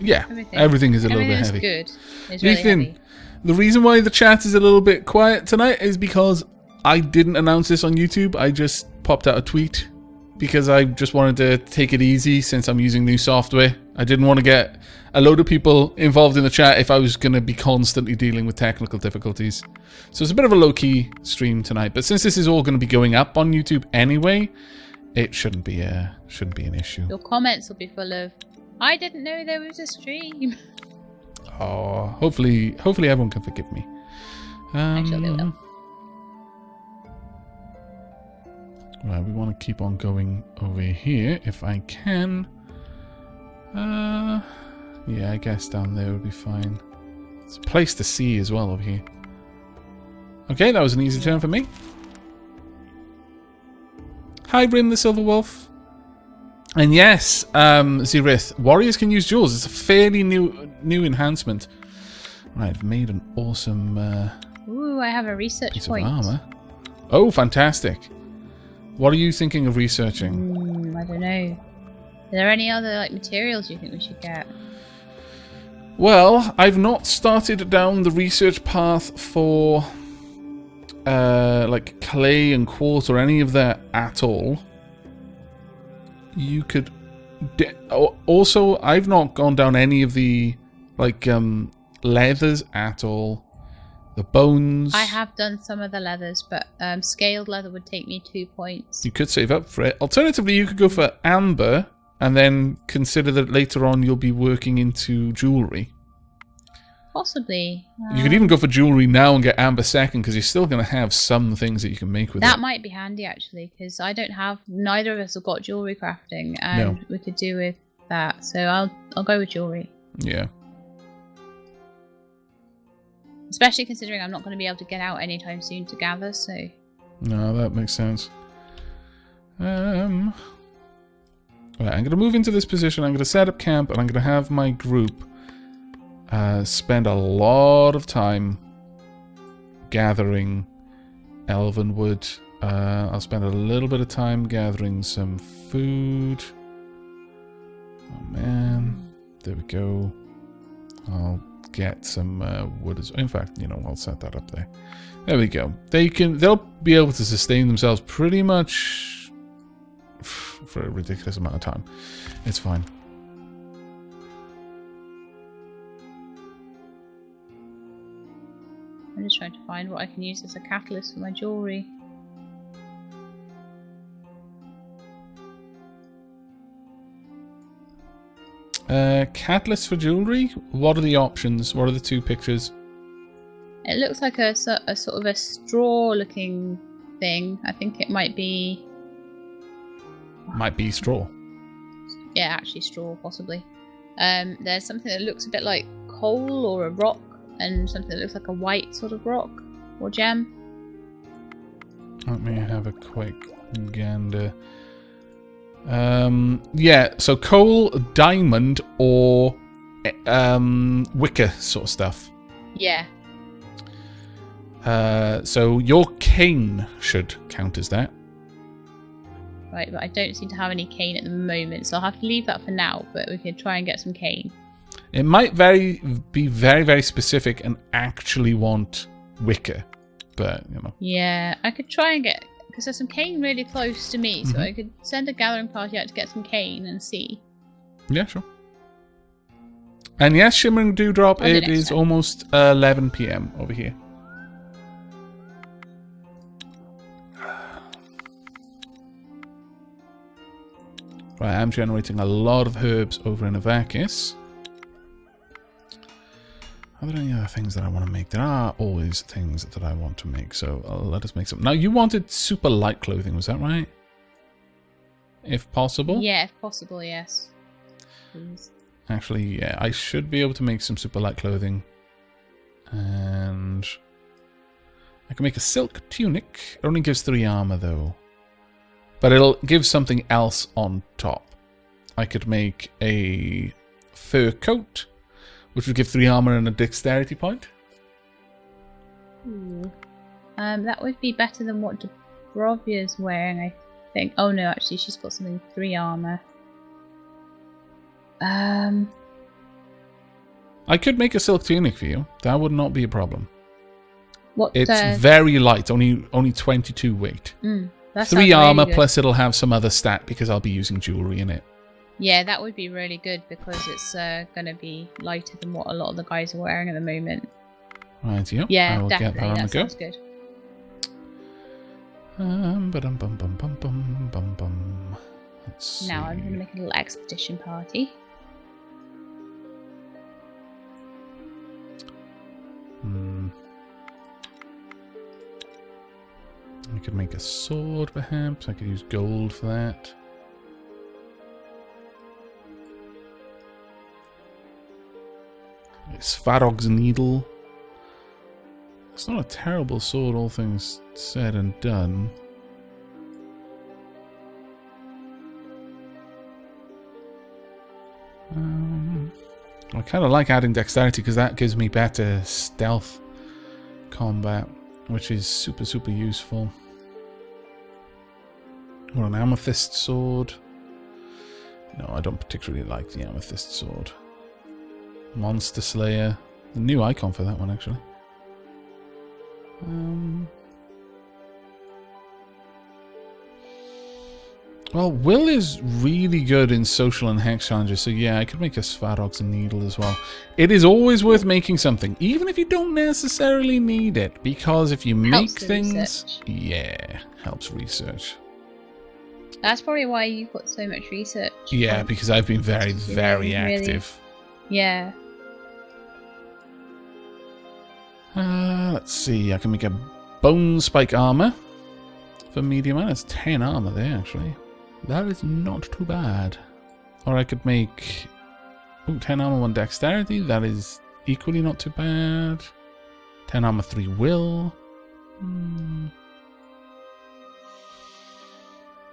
Yeah, everything is a little bit heavy. Good. It's really heavy. The reason why the chat is a little bit quiet tonight is because I didn't announce this on YouTube. I just popped out a tweet because I just wanted to take it easy since I'm using new software. I didn't want to get a load of people involved in the chat if I was going to be constantly dealing with technical difficulties. So it's a bit of a low-key stream tonight. But since this is all going to be going up on YouTube anyway, it shouldn't be an issue. Your comments will be full of, I didn't know there was a stream. Oh, hopefully everyone can forgive me. Actually, they will. Right, we want to keep on going over here if I can. Yeah, I guess down there would be fine. It's a place to see as well over here. Okay, that was an easy turn for me. Hi, Brim the Silver Wolf. And yes, Zerith, warriors can use jewels. It's a fairly new enhancement. Right, I've made an awesome Ooh, I have a research piece point. of armor. Oh, fantastic. What are you thinking of researching? I don't know. Are there any other materials you think we should get? Well, I've not started down the research path for like clay and quartz or any of that at all. You could also, I've not gone down any of the like leathers at all. The bones. I have done some of the leathers, but scaled leather would take me 2 points. You could save up for it. Alternatively, you could go for amber and then consider that later on you'll be working into jewellery. Possibly. You could even go for jewellery now and get amber second because you're still going to have some things that you can make with it. That might be handy actually because neither of us have got jewellery crafting and we could do with that. So I'll go with jewellery. Yeah. Especially considering I'm not going to be able to get out anytime soon to gather, so... No, that makes sense. Right, I'm going to move into this position, I'm going to set up camp, and I'm going to have my group spend a lot of time gathering elven wood. I'll spend a little bit of time gathering some food. Oh man, there we go. I'll get some wood as in fact, I'll set that up there. There we go. They'll be able to sustain themselves pretty much for a ridiculous amount of time. It's fine. I'm just trying to find what I can use as a catalyst for my jewellery. Catalyst for jewellery? What are the options? What are the two pictures? It looks like a sort of a straw-looking thing. I think it might be... Might be straw. Yeah, actually straw, possibly. There's something that looks a bit like coal or a rock, and something that looks like a white sort of rock or gem. Let me have a quick gander. Yeah, so coal, diamond, or wicker sort of stuff. Yeah. So your cane should count as that. Right, but I don't seem to have any cane at the moment, so I'll have to leave that for now, but we could try and get some cane. It might be very, very specific and actually want wicker, but, Yeah, I could try and get... Because there's some cane really close to me, so I could send a gathering party out to get some cane and see. Yeah, sure. And yes, Shimmering Dewdrop, it is almost 11 PM over here. Right, I'm generating a lot of herbs over in Avakis. Are there any other things that I want to make? There are always things that I want to make, so let us make some. Now, you wanted super light clothing, was that right? If possible? Yeah, if possible, yes. Please. Actually, yeah, I should be able to make some super light clothing. And I can make a silk tunic. It only gives 3 armor, though. But it'll give something else on top. I could make a fur coat, which would give 3 armor and a dexterity point. Ooh. That would be better than what Dobrovia's wearing, I think. Oh no, actually she's got something 3 armor. I could make a silk tunic for you. That would not be a problem. What? It's very light, only 22 weight. That 3 sounds armor, really good. plus it'll have some other stat because I'll be using jewelry in it. Yeah, that would be really good because it's going to be lighter than what a lot of the guys are wearing at the moment. Right, yep. Yeah, I will definitely. get that on That the go. sounds good. Let's Now I'm see. going to make a little expedition party. I could make a sword, perhaps. I could use gold for that. It's Farog's needle. It's not a terrible sword, all things said and done. I kind of like adding dexterity because that gives me better stealth combat, which is super, super useful. Or an amethyst sword. No, I don't particularly like the amethyst sword. Monster Slayer. The new icon for that one, actually. Well, Will is really good in social and hex challenges, so yeah, I could make a Svarog's needle as well. It is always worth making something, even if you don't necessarily need it, because if you make Helps the things... research. Yeah, helps research. That's probably why you've got so much research. Yeah, points. because I've been very, Really, very really- active. Yeah. Let's see, I can make a bone spike armor for medium, and it's 10 armor there, actually. That is not too bad. Or I could make 10 armor, 1 dexterity. That is equally not too bad. 10 armor, 3 will.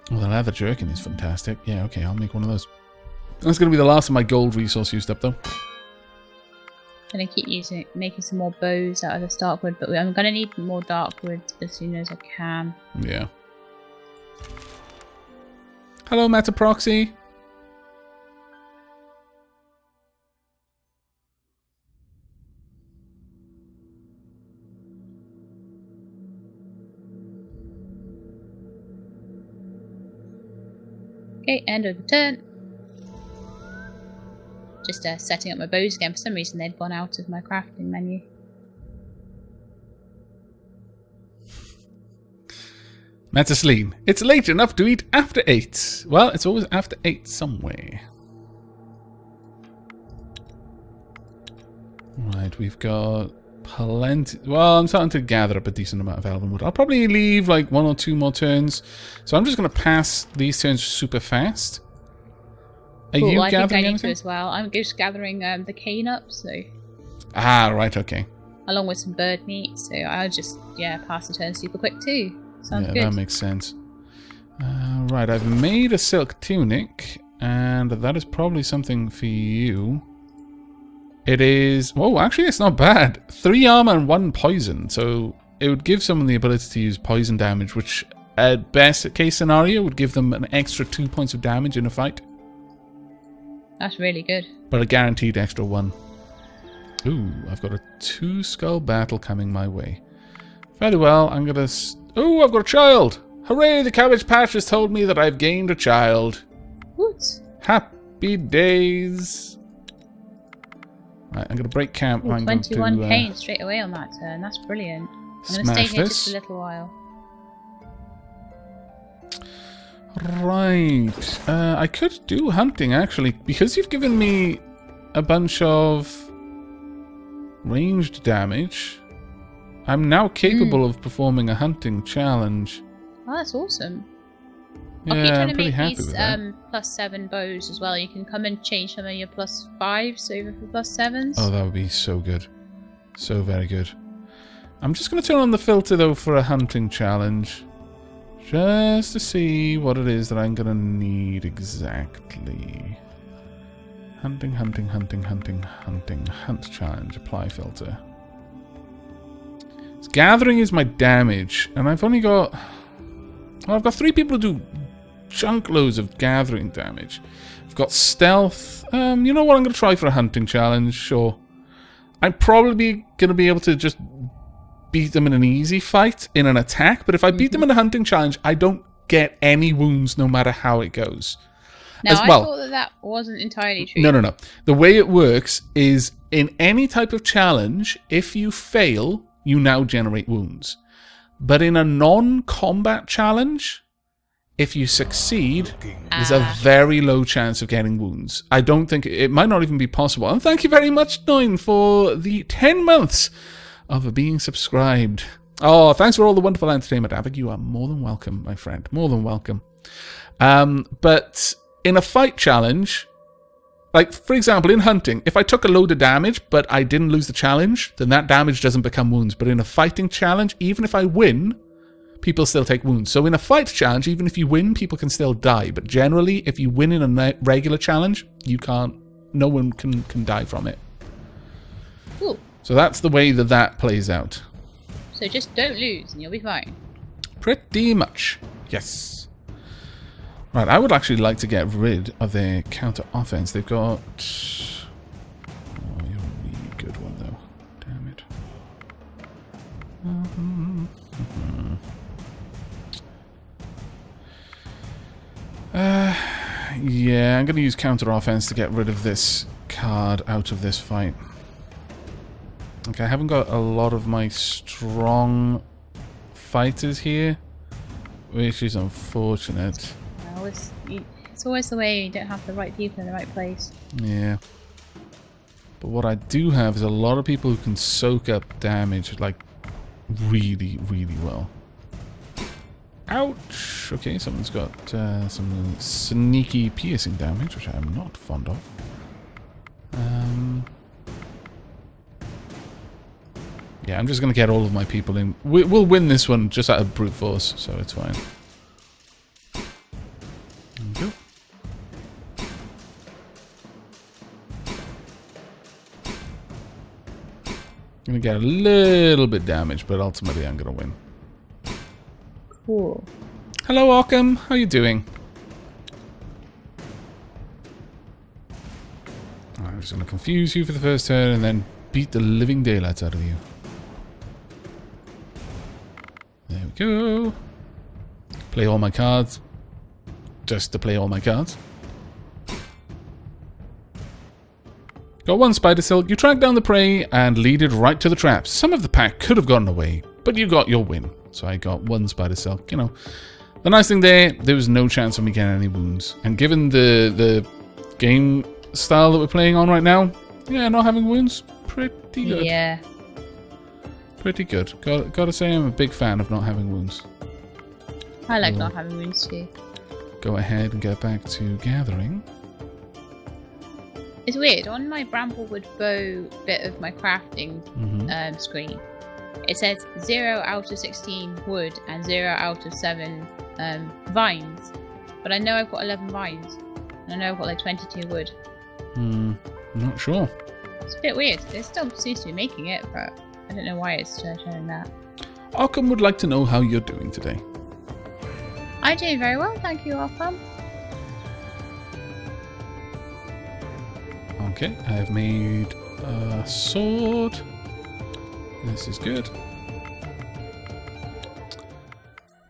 Well, the leather jerkin is fantastic. Yeah, okay, I'll make one of those. That's going to be the last of my gold resource used up, though. Gonna keep making some more bows out of this dark wood, but I'm gonna need more dark wood as soon as I can. Yeah. Hello, Metaproxy. Okay, end of the turn. Just setting up my bows again. For some reason, they'd gone out of my crafting menu. Metasleen, it's late enough to eat after 8. Well, it's always after 8 somewhere. Right, we've got plenty. Well, I'm starting to gather up a decent amount of elven wood. I'll probably leave like 1 or 2 more turns. So I'm just going to pass these turns super fast. Are Cool, you I think I gathering need anything? to as well. I'm just gathering the cane up, so Ah, right, okay. along with some bird meat. So I'll just pass the turn super quick too. Sounds Yeah, good. that makes sense. Right, I've made a silk tunic, and that is probably something for you. It is... Whoa, actually, it's not bad. 3 armor and 1 poison, so it would give someone the ability to use poison damage, which, at best case scenario, would give them an extra 2 points of damage in a fight, That's really good. but a guaranteed extra 1. Ooh, I've got a 2-skull battle coming my way. Very well, I'm gonna... Ooh, I've got a child! Hooray, the Cabbage Patch has told me that I've gained a child. Woot! Happy days! Right, I'm gonna break camp. Ooh, I'm going 21 to cane straight away on that turn. That's brilliant. I'm going to stay smash here this. just a little while. Right. I could do hunting, actually. Because you've given me a bunch of ranged damage, I'm now capable of performing a hunting challenge. Oh, that's awesome. I'll keep Yeah, trying I'm to pretty make happy these with that. +7 bows as well. You can come and change some of your +5s over for +7s. Oh, that would be so good. So very good. I'm just going to turn on the filter, though, for a hunting challenge. Just to see what it is that I'm going to need exactly. Hunting, hunting, hunting, hunting, hunting. Hunt challenge. Apply filter. So gathering is my damage. And I've only got... Well, I've got 3 people who do chunk loads of gathering damage. I've got stealth. You know what? I'm going to try for a hunting challenge. Sure. I'm probably going to be able to just beat them in an easy fight, in an attack. But if I beat them in a hunting challenge, I don't get any wounds no matter how it goes. No, I thought that wasn't entirely true. No. The way it works is in any type of challenge, if you fail, you now generate wounds. But in a non-combat challenge, if you succeed, there's a very low chance of getting wounds. I don't think it might not even be possible. And thank you very much, Nine, for the 10 months of being subscribed. Oh, thanks for all the wonderful entertainment, Aavak. You are more than welcome, my friend. More than welcome. But in a fight challenge, like, for example, in hunting, if I took a load of damage, but I didn't lose the challenge, then that damage doesn't become wounds. But in a fighting challenge, even if I win, people still take wounds. So in a fight challenge, even if you win, people can still die. But generally, if you win in a regular challenge, you can't. No one can die from it. Cool. So that's the way that plays out. So just don't lose and you'll be fine. Pretty much. Yes. Right, I would actually like to get rid of their counter offense. They've got... Oh, you're a really good one, though. Damn it. Yeah, I'm going to use counter offense to get rid of this card out of this fight. Okay, I haven't got a lot of my strong fighters here, which is unfortunate. No, it's always the way you don't have the right people in the right place. Yeah. But what I do have is a lot of people who can soak up damage, like, really, really well. Ouch! Okay, someone's got some sneaky piercing damage, which I'm not fond of. Yeah, I'm just going to get all of my people in. We'll win this one just out of brute force, so it's fine. There we go. Gonna get a little bit damaged, but ultimately I'm gonna win. Cool. Hello, Arkham. How you doing? I'm just gonna confuse you for the first turn and then beat the living daylights out of you. There we go. Play all my cards. Just to play all my cards. Got one spider silk. You track down the prey and lead it right to the traps. Some of the pack could have gotten away, but you got your win. So I got one spider silk. You know, the nice thing there was no chance of me getting any wounds. And given the game style that we're playing on right now, yeah, not having wounds, pretty good. Yeah. Pretty good. Gotta say I'm a big fan of not having wounds. I like not having wounds too. Go ahead and get back to gathering. It's weird, on my Bramblewood bow bit of my crafting screen, it says 0 out of 16 wood and 0 out of 7 vines. But I know I've got 11 vines, and I know I've got like 22 wood. I'm not sure. It's a bit weird. It still seems to be making it, but I don't know why it's showing that. Arkham would like to know how you're doing today. I'm doing very well, thank you, Arkham. Okay, I have made a sword. This is good.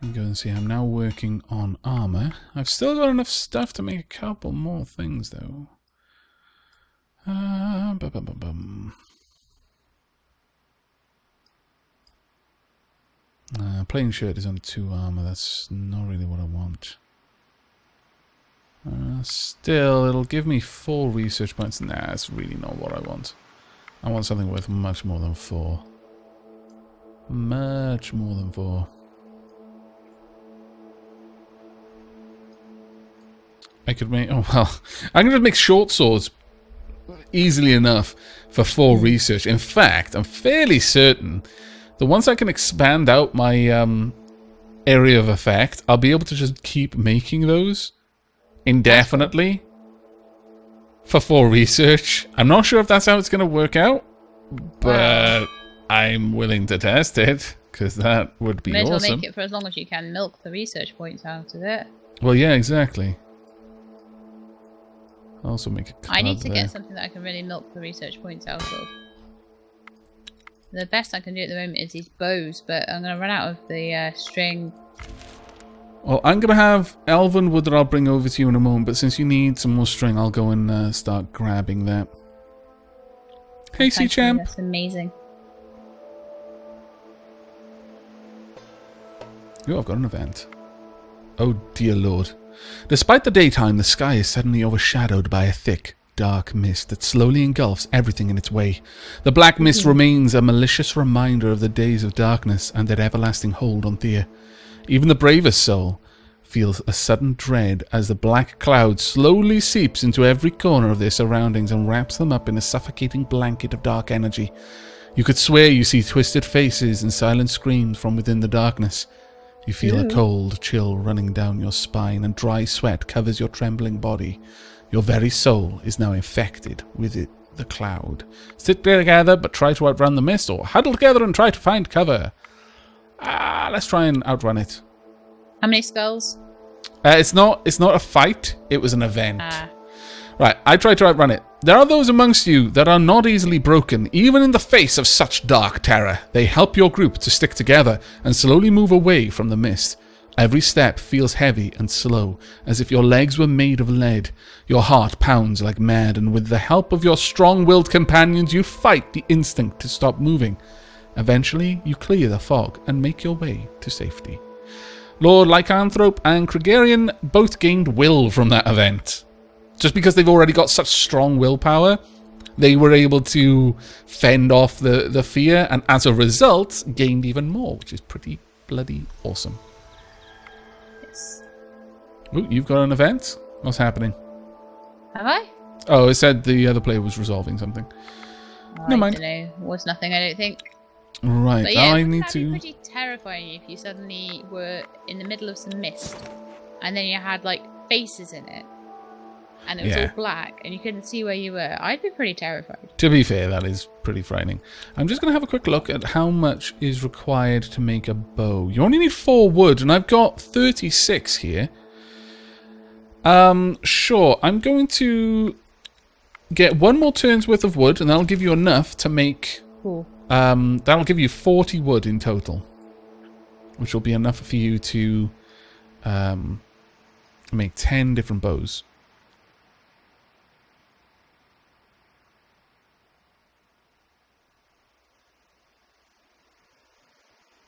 Let me go and see. I'm now working on armor. I've still got enough stuff to make a couple more things, though. Plain shirt is on 2 armor. That's not really what I want. Still, it'll give me 4 research points. Nah, that's really not what I want. I want something worth much more than 4. Much more than 4. I could make... Oh, well. I can just make short swords easily enough for 4 research. In fact, I'm fairly certain that once I can expand out my area of effect, I'll be able to just keep making those indefinitely for 4 research. I'm not sure if that's how it's going to work out, but I'm willing to test it, because that would be awesome. May as well make it for as long as you can milk the research points out of it. Well, yeah, exactly. I'll also make a card I need to there. get something that I can really milk the research points out of. The best I can do at the moment is these bows, but I'm going to run out of the string. Well, I'm going to have elven wood that I'll bring over to you in a moment, but since you need some more string, I'll go and start grabbing that. Hey, Sea Champ. That's amazing. Oh, I've got an event. Oh, dear Lord. Despite the daytime, the sky is suddenly overshadowed by a thick, dark mist that slowly engulfs everything in its way. The black mist remains a malicious reminder of the days of darkness and their everlasting hold on Thea. Even the bravest soul feels a sudden dread as the black cloud slowly seeps into every corner of their surroundings and wraps them up in a suffocating blanket of dark energy. You could swear you see twisted faces and silent screams from within the darkness. You feel a cold chill running down your spine and dry sweat covers your trembling body. Your very soul is now infected with the cloud. Sit together but try to outrun the mist, or huddle together and try to find cover. Let's try and outrun it. How many skulls? It's not a fight, it was an event. Right, I tried to outrun it. There are those amongst you that are not easily broken, even in the face of such dark terror. They help your group to stick together and slowly move away from the mist. Every step feels heavy and slow, as if your legs were made of lead. Your heart pounds like mad, and with the help of your strong-willed companions, you fight the instinct to stop moving. Eventually, you clear the fog and make your way to safety. Lord Lycanthrope and Krigarian both gained will from that event. Just because they've already got such strong willpower, they were able to fend off the fear, and as a result, gained even more, which is pretty bloody awesome. Yes. Ooh, you've got an event? What's happening? Have I? Oh, it said the other player was resolving something. Never mind. I don't know. It was nothing, I don't think. Right, but yeah, I need that'd to... be pretty terrifying if you suddenly were in the middle of some mist, and then you had, like, faces in it. And it was all black, and you couldn't see where you were. I'd be pretty terrified. To be fair, that is pretty frightening. I'm just going to have a quick look at how much is required to make a bow. You only need 4 wood, and I've got 36 here. Sure, I'm going to get 1 more turn's worth of wood, and that'll give you enough to make... Cool. That'll give you 40 wood in total, which will be enough for you to make 10 different bows.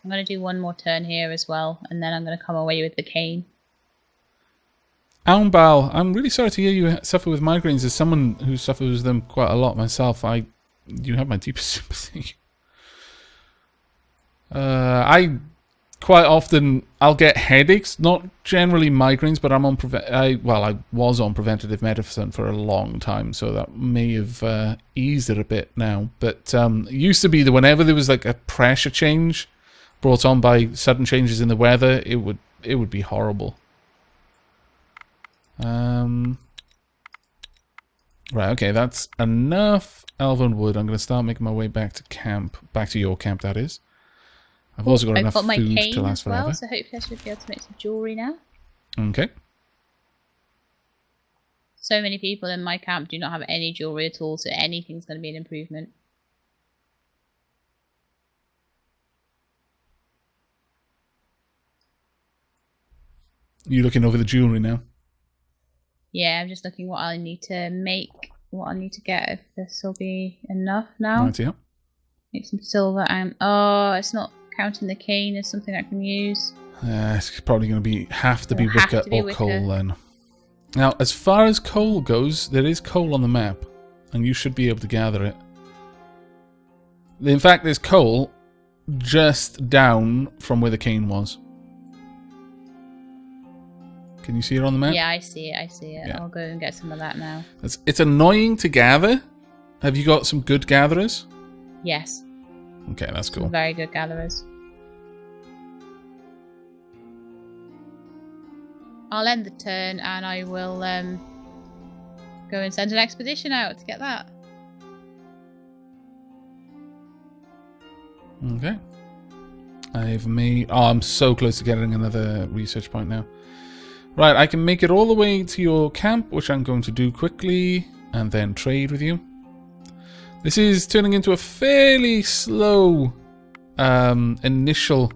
I'm going to do 1 more turn here as well, and then I'm going to come away with the cane. Aunbal, I'm really sorry to hear you suffer with migraines. As someone who suffers with them quite a lot myself, you have my deepest sympathy. I quite often, I'll get headaches, not generally migraines, but I'm on I was on preventative medicine for a long time, so that may have eased it a bit now. But it used to be that whenever there was like a pressure change brought on by sudden changes in the weather, it would be horrible. Right, okay, that's enough elven wood. I'm going to start making my way back to camp, back to your camp, that is. I've also got enough food to last forever. So hopefully I should be able to make some jewellery now. Okay. So many people in my camp do not have any jewellery at all, so anything's going to be an improvement. You looking over the jewellery now? Yeah, I'm just looking what I need to make, what I need to get, if this will be enough now. Right, yeah. Make some silver and... Oh, it's not counting the cane as something I can use. It's probably going to have to be wicker or coal then. Now, as far as coal goes, there is coal on the map, and you should be able to gather it. In fact, there's coal just down from where the cane was. Can you see it on the map? Yeah, I see it, Yeah. I'll go and get some of that now. It's annoying to gather. Have you got some good gatherers? Yes. Okay, that's cool. Some very good gatherers. I'll end the turn and I will go and send an expedition out to get that. Okay. I've made... Oh, I'm so close to getting another research point now. Right, I can make it all the way to your camp, which I'm going to do quickly, and then trade with you. This is turning into a fairly slow initial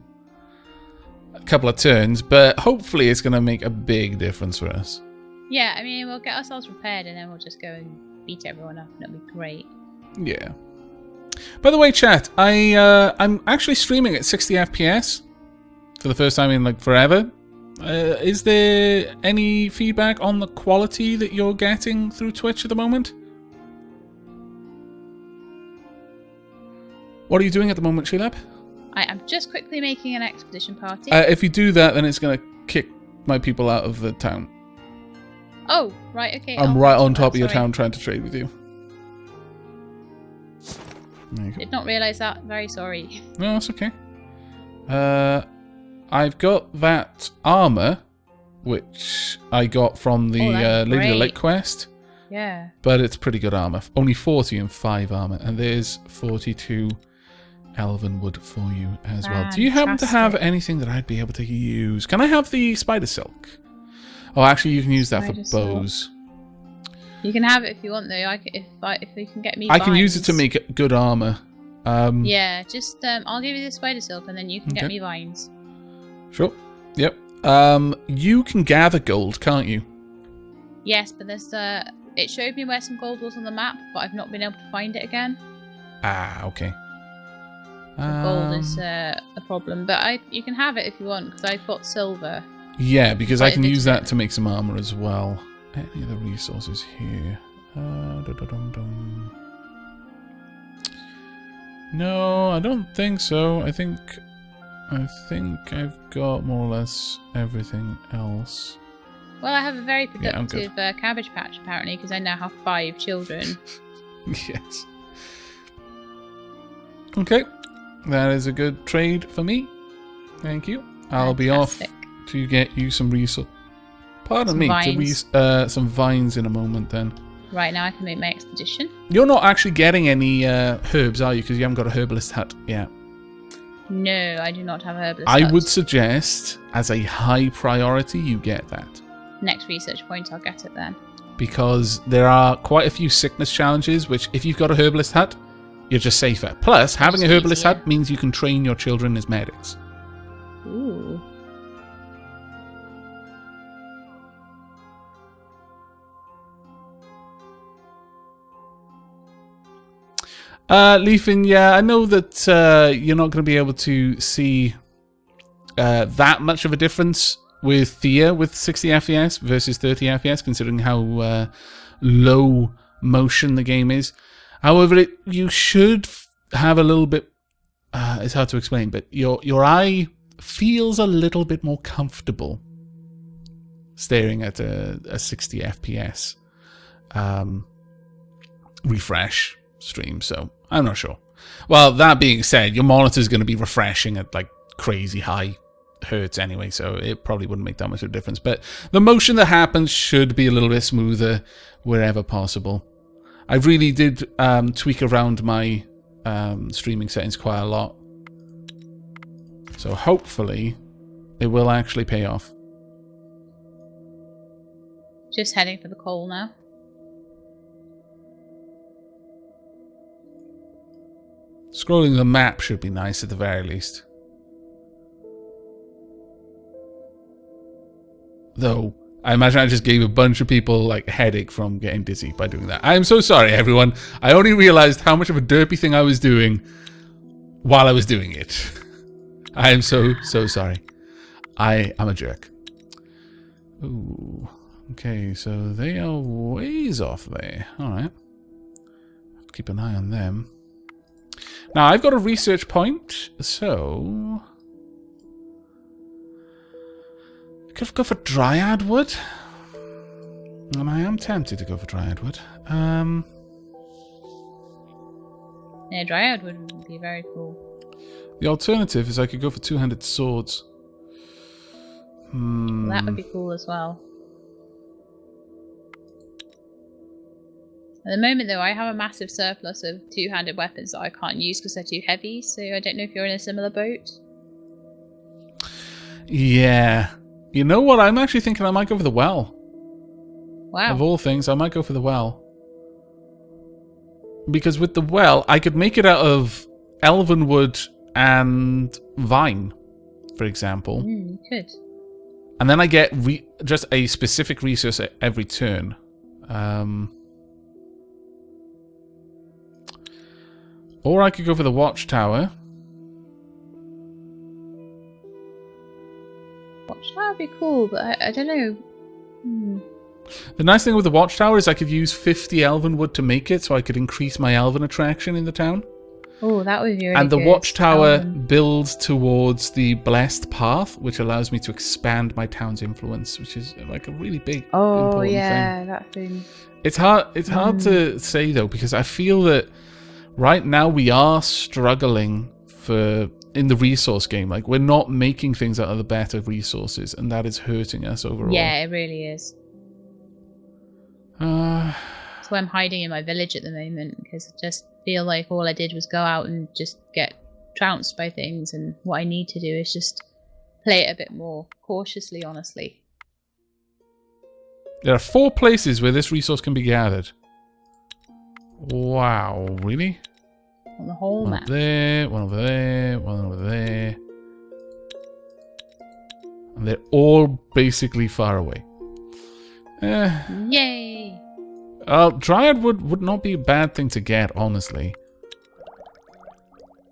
couple of turns, but hopefully it's going to make a big difference for us. Yeah, I mean, we'll get ourselves prepared and then we'll just go and beat everyone up and it'll be great. Yeah. By the way, chat, I'm actually streaming at 60 FPS for the first time in like forever. Is there any feedback on the quality that you're getting through Twitch at the moment? What are you doing at the moment, Shelab? I am just quickly making an expedition party. If you do that, then it's going to kick my people out of the town. Oh, right, okay. I'm right on top of your town trying to trade with you. Did not realise that. Very sorry. No, that's okay. I've got that armour, which I got from the Lady Shelab quest. Yeah. But it's pretty good armour. Only 40 and 5 armour. And there's 42 elven wood for you as well. Do you happen to have anything that I'd be able to use? Can I have the spider silk? Oh, actually, you can use that for bows. You can have it if you want, though. If you can get me I can use it to make good armour. Yeah, just I'll give you the spider silk and then you can get me vines. Sure. Yep. You can gather gold, can't you? Yes, but there's it showed me where some gold was on the map, but I've not been able to find it again. Ah, okay. Gold is a problem, but you can have it if you want because I've got silver. Yeah, because I can use that to make some armor as well. Any other resources here? No, I don't think so. I think I've got more or less everything else. Well, I have a very productive cabbage patch apparently because I now have 5 children. Yes. Okay, that is a good trade for me. Thank you. I'll be off to get you some resources. Pardon me, to some vines in a moment then. Right, now I can make my expedition. You're not actually getting any herbs, are you? Because you haven't got a herbalist hut yet. No, I do not have a herbalist I hut. would suggest, as a high priority, you get that. Next research point, I'll get it then. Because there are quite a few sickness challenges, which if you've got a herbalist hut, you're just safer. Plus, having a herbalist hut means you can train your children as medics. Ooh. Leafin, yeah, I know that you're not going to be able to see that much of a difference with Thea with 60 FPS versus 30 FPS, considering how low motion the game is. However, you should have a little bit... it's hard to explain, but your eye feels a little bit more comfortable staring at a 60 FPS refresh stream, so I'm not sure. Well, that being said, your monitor is going to be refreshing at like crazy high hertz anyway, so it probably wouldn't make that much of a difference. But the motion that happens should be a little bit smoother wherever possible. I really did tweak around my streaming settings quite a lot, so hopefully it will actually pay off. Just heading for the coal now. Scrolling the map should be nice at the very least. Though, I imagine I just gave a bunch of people like a headache from getting dizzy by doing that. I am so sorry, everyone. I only realized how much of a derpy thing I was doing while I was doing it. I am so sorry. I am a jerk. Ooh. Okay, so they are ways off there. Alright. Keep an eye on them. Now, I've got a research point, so... I could go for Dryad Wood. And I am tempted to go for Dryad Wood. Yeah, Dryad would be very cool. The alternative is I could go for two-handed swords. That would be cool as well. At the moment, though, I have a massive surplus of two-handed weapons that I can't use because they're too heavy, so I don't know if you're in a similar boat. Yeah. You know what? I'm actually thinking I might go for the well. Wow. Of all things, I might go for the well. because with the well, I could make it out of elven wood and vine, for example. You could. And then I get just a specific resource at every turn. Or I could go for the watchtower. Watchtower would be cool, but I don't know. The nice thing with the watchtower is I could use 50 elven wood to make it, so I could increase my elven attraction in the town. Oh, that would be really And the good. watchtower builds towards the blessed path, which allows me to expand my town's influence, which is like a really big, important thing. That thing. It's hard to say, though, because I feel that right now we are struggling in the resource game. Like, we're not making things out of the better resources, and that is hurting us overall. Yeah, it really is. That's why I'm hiding in my village at the moment, because I just feel like all I did was go out and just get trounced by things, and what I need to do is just play it a bit more cautiously, honestly. There are 4 places where this resource can be gathered. Wow, really? On the whole One map. over there, one over there, one over there. And they're all basically far away. Yay! Dryad would not be a bad thing to get, honestly.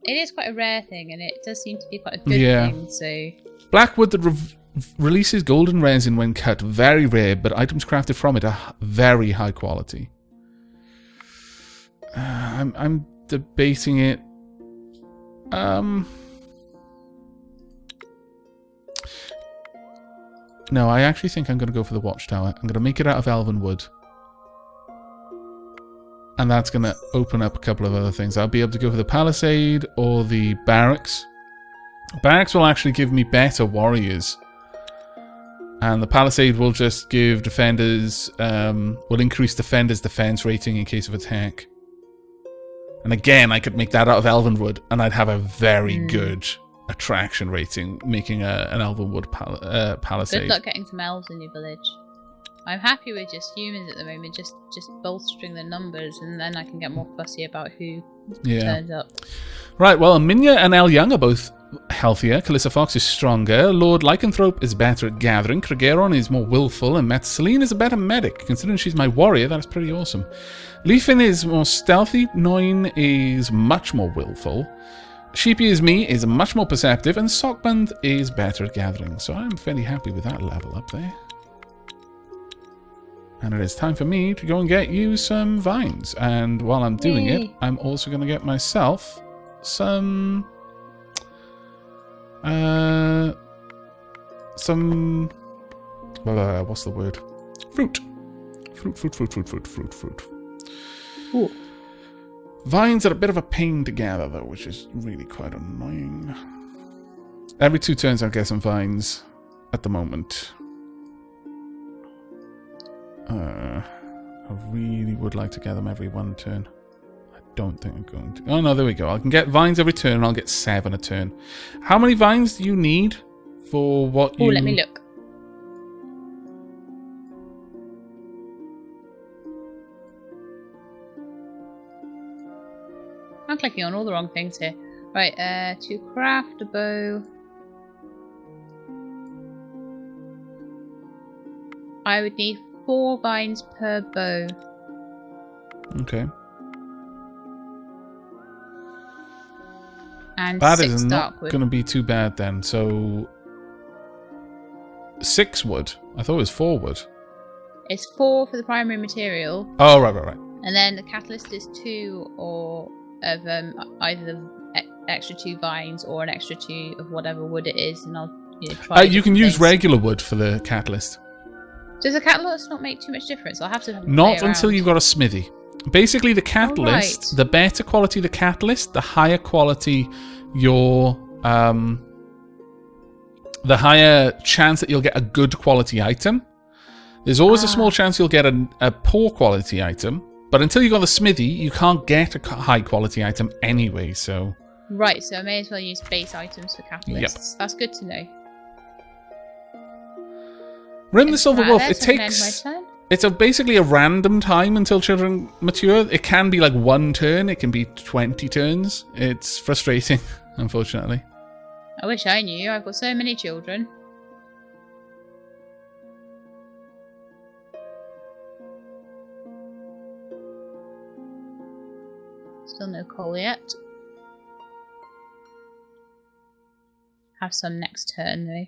It is quite a rare thing, and it does seem to be quite a good thing, so... Blackwood that releases golden resin when cut, very rare, but items crafted from it are very high quality. I'm debating it. No, I actually think I'm going to go for the watchtower. I'm going to make it out of elven wood. And that's going to open up a couple of other things. I'll be able to go for the palisade or the barracks. Barracks will actually give me better warriors. And the palisade will just give defenders... will increase defenders' defense rating in case of attack. And again, I could make that out of elven wood, and I'd have a very good attraction rating, making an elven wood palisade. Good luck getting some elves in your village. I'm happy with just humans at the moment, just bolstering the numbers, and then I can get more fussy about who turns up. Right, well, Minya and El Young are both healthier. Calissa Fox is stronger. Lord Lycanthrope is better at gathering. Kregeron is more willful, and Metzeline is a better medic. Considering she's my warrior, that is pretty awesome. Leafin is more stealthy. Noin is much more willful. Sheepy is me, is much more perceptive, and Sockband is better at gathering. So I'm fairly happy with that level up there. And it is time for me to go and get you some vines. And while I'm doing it, I'm also going to get myself some... what's the word? Fruit. Fruit. Ooh. Vines are a bit of a pain to gather, though, which is really quite annoying. Every 2 turns I'll get some vines at the moment. I really would like to get them every 1 turn. I don't think I'm going to. Oh, no, there we go. I can get vines every turn, and I'll get 7 a turn. How many vines do you need for what you... Oh, let me look. I'm clicking on all the wrong things here. Right, to craft a bow... I would need 4 vines per bow. Okay. And that 6 is not dark wood. going to be too bad then. So 6 wood. I thought it was 4 wood. It's 4 for the primary material. Oh, right. And then the catalyst is 2 or of either the extra 2 vines or an extra 2 of whatever wood it is, and I'll try. You can use regular wood for the catalyst. Does the catalyst not make too much difference? I'll have to not until you've got a smithy. Basically, the catalyst, the better quality the catalyst, the higher quality your the higher chance that you'll get a good quality item. There's always a small chance you'll get a poor quality item, but until you've got the smithy, you can't get a high quality item anyway, so... Right, so I may as well use base items for catalysts. Yep. That's good to know. Rim the Silver Wolf, it End my takes... turn. It's basically a random time until children mature. It can be like 1 turn. It can be 20 turns. It's frustrating, unfortunately. I wish I knew. I've got so many children. Still no coal yet. Have some next turn though.